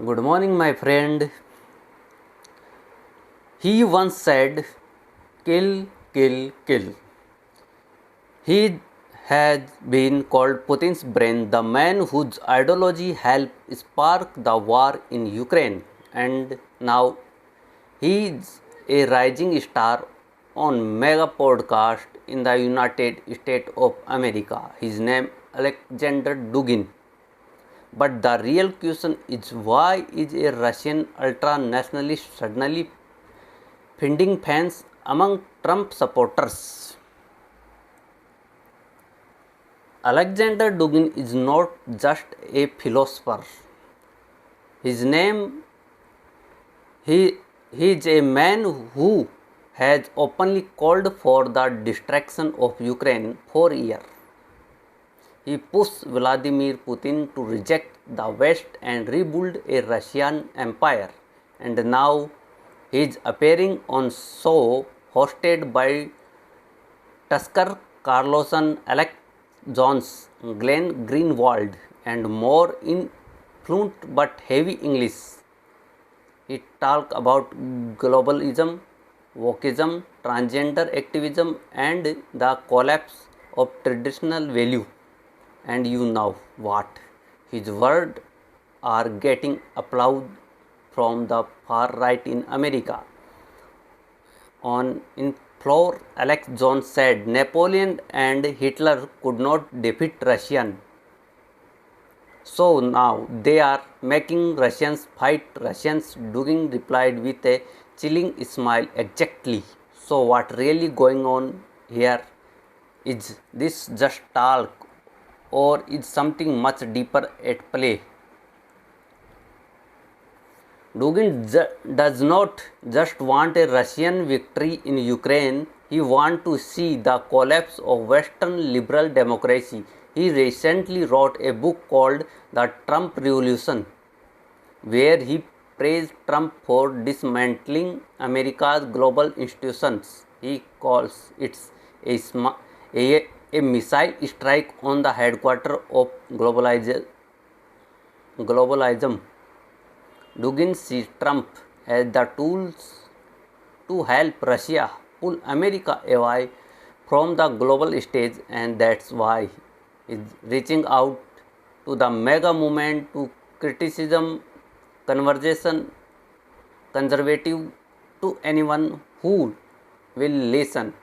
Good morning, my friend. He once said, kill, kill, kill. He has been called Putin's brain, the man whose ideology helped spark the war in Ukraine, and now he is a rising star on mega podcast in the United States of America. His name Alexander Dugin. But the real question is, why is a Russian ultra-nationalist suddenly finding fans among Trump supporters? Alexander Dugin is not just a philosopher. His name, he is a man who has openly called for the destruction of Ukraine for years. He pushed Vladimir Putin to reject the West and rebuild a Russian empire, and now he is appearing on show hosted by Tucker Carlson, Alex Jones, Glenn Greenwald, and more in fluent but heavy English. He talked about globalism, wokeism, transgender activism, and the collapse of traditional value. And you know what? His words are getting applause from the far right in America. On in floor, Alex Jones said Napoleon and Hitler could not defeat Russian. So now they are making Russians fight Russians. Dugin replied with a chilling smile. Exactly. So what really going on here? Is this just talk, or is something much deeper at play? Dugin does not just want a Russian victory in Ukraine, he wants to see the collapse of Western liberal democracy. He recently wrote a book called The Trump Revolution, where he praised Trump for dismantling America's global institutions. He calls it a missile strike on the headquarters of globalism. Dugin sees Trump as the tools to help Russia pull America away from the global stage, and that's why he is reaching out to the mega movement to criticism, conversation, conservative, to anyone who will listen.